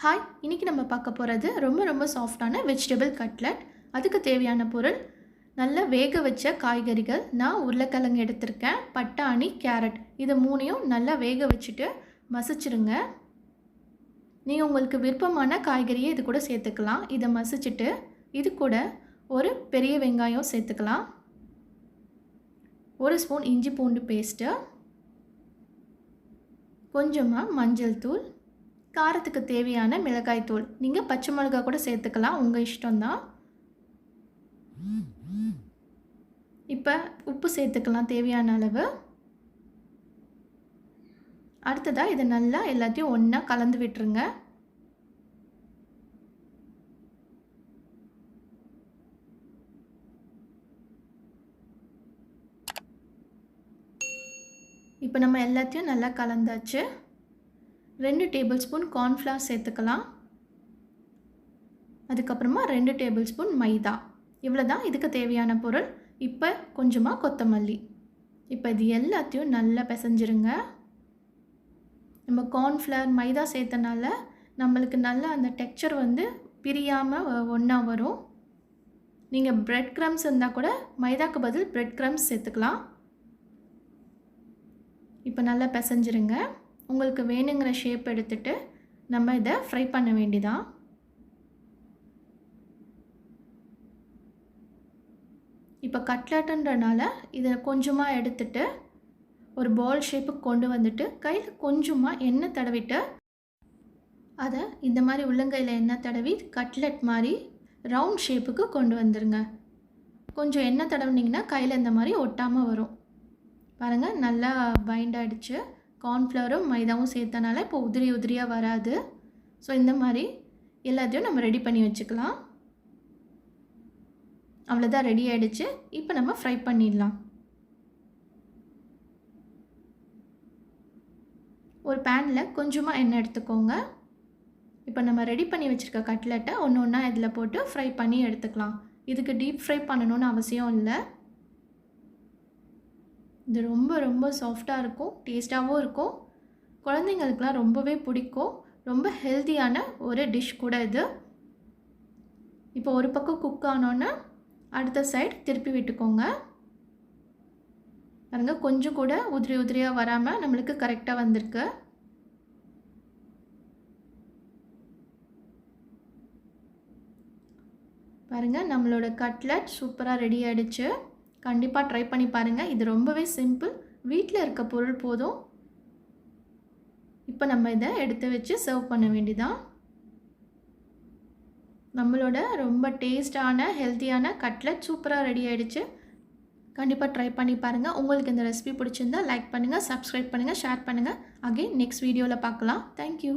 Hi, இன்றைக்கி நம்ம பார்க்க போகிறது ரொம்ப சாஃப்டான வெஜிடபிள் கட்லட். அதுக்கு தேவையான பொருள் நல்லா வேக வச்ச காய்கறிகள். நான் உருளைக்கிழங்கு எடுத்திருக்கேன், பட்டாணி, கேரட். இதை மூணையும் நல்லா வேக வச்சுட்டு மசிச்சிருங்க. நீங்கள் உங்களுக்கு விருப்பமான காய்கறியை இது கூட சேர்த்துக்கலாம். இதை மசிச்சுட்டு இது கூட ஒரு பெரிய வெங்காயம் சேர்த்துக்கலாம், 1 ஸ்பூன் இஞ்சி பூண்டு பேஸ்ட்டு, கொஞ்சமாக மஞ்சள் தூள், காரத்துக்கு தேவையான மிளகாய் தூள். நீங்கள் பச்சை மிளகாய் கூட சேர்த்துக்கலாம், உங்கள் இஷ்டம்தான். இப்போ உப்பு சேர்த்துக்கலாம் தேவையான அளவு. அடுத்ததாக இதை நல்லா எல்லாத்தையும் ஒன்றா கலந்து விட்டுருங்க. இப்போ நம்ம எல்லாத்தையும் நல்லா கலந்தாச்சு. 2 டேபிள் ஸ்பூன் கார்ன்ஃப்ளவர் சேர்த்துக்கலாம். அதுக்கப்புறமா 2 டேபிள் ஸ்பூன் மைதா. இவ்வளோ தான் இதுக்கு தேவையான பொருள். இப்போ கொஞ்சமாக கொத்தமல்லி. இப்போ இது எல்லாத்தையும் நல்லா பிசைஞ்சிருங்க. நம்ம கார்ன்ஃப்ளவர் மைதா சேர்த்தனால நம்மளுக்கு நல்லா அந்த டெக்ஸ்சர் பிரியாமல் ஒன்றா வரும். நீங்கள் பிரெட் க்ரம்ஸ் இருந்தால் கூட மைதாக்கு பதில் பிரெட் க்ரம்ஸ் சேர்த்துக்கலாம். இப்போ நல்லா பிசைஞ்சிருங்க. உங்களுக்கு வேணுங்கிற ஷேப் எடுத்துகிட்டு நம்ம இதை ஃப்ரை பண்ண வேண்டியதான். இப்போ கட்லட்டுன்றனால இதை கொஞ்சமாக எடுத்துட்டு ஒரு பால் ஷேப்புக்கு கொண்டு வந்துட்டு கையில் கொஞ்சமாக எண்ணெய் தடவிட்டு அதை இந்த மாதிரி உள்ளங்கையில் எண்ணெய் தடவி கட்லட் மாதிரி ரவுண்ட் ஷேப்புக்கு கொண்டு வந்துடுங்க. கொஞ்சம் எண்ணெய் தடவினீங்கன்னா கையில் இந்த மாதிரி ஒட்டாமல் வரும். பாருங்கள், நல்லா பைண்ட் ஆகிடுச்சு. கார்ன்ஃப்ளவரும் மைதாவும் சேர்த்தனால இப்போ உதிரியாக வராது. ஸோ இந்த மாதிரி எல்லாத்தையும் நம்ம ரெடி பண்ணி வச்சுக்கலாம். அவ்வளோதான், ரெடி ஆகிடுச்சு. இப்போ நம்ம ஃப்ரை பண்ணிடலாம். ஒரு பேனில் கொஞ்சமாக எண்ணெய் எடுத்துக்கோங்க. இப்போ நம்ம ரெடி பண்ணி வச்சுருக்க கட்லெட்டை ஒன்று ஒன்றா இதில் போட்டு ஃப்ரை பண்ணி எடுத்துக்கலாம். இதுக்கு டீப் ஃப்ரை பண்ணணும்னு அவசியம் இல்லை. இது ரொம்ப சாஃப்டாக இருக்கும், டேஸ்ட்டாகவும் இருக்கும். குழந்தைங்களுக்குலாம் ரொம்பவே பிடிக்கும். ரொம்ப ஹெல்த்தியான ஒரு டிஷ் கூட இது. இப்போ ஒரு பக்கம் குக் ஆனோன்னா அடுத்த சைடு திருப்பி விட்டுக்கோங்க. பாருங்க, கொஞ்சம் கூட உதிரியாக வராமல் நம்மளுக்கு கரெக்டாக வந்திருக்கு. பாருங்கள், நம்மளோட கட்லட் சூப்பராக ரெடி ஆகிடுச்சு. கண்டிப்பாக ட்ரை பண்ணி பாருங்கள். இது ரொம்பவே சிம்பிள், வீட்டில் இருக்க பொருள் போதும். இப்போ நம்ம இதை எடுத்து வச்சு சர்வ் பண்ண வேண்டியதான். நம்மளோட ரொம்ப டேஸ்டான ஹெல்த்தியான கட்லட் சூப்பராக ரெடி ஆகிடுச்சு. கண்டிப்பாக ட்ரை பண்ணி பாருங்கள். உங்களுக்கு இந்த ரெசிபி பிடிச்சிருந்தா லைக் பண்ணுங்கள், சப்ஸ்கிரைப் பண்ணுங்கள், ஷேர் பண்ணுங்கள். அகைன் நெக்ஸ்ட் வீடியோவில் பார்க்கலாம். தேங்க்யூ.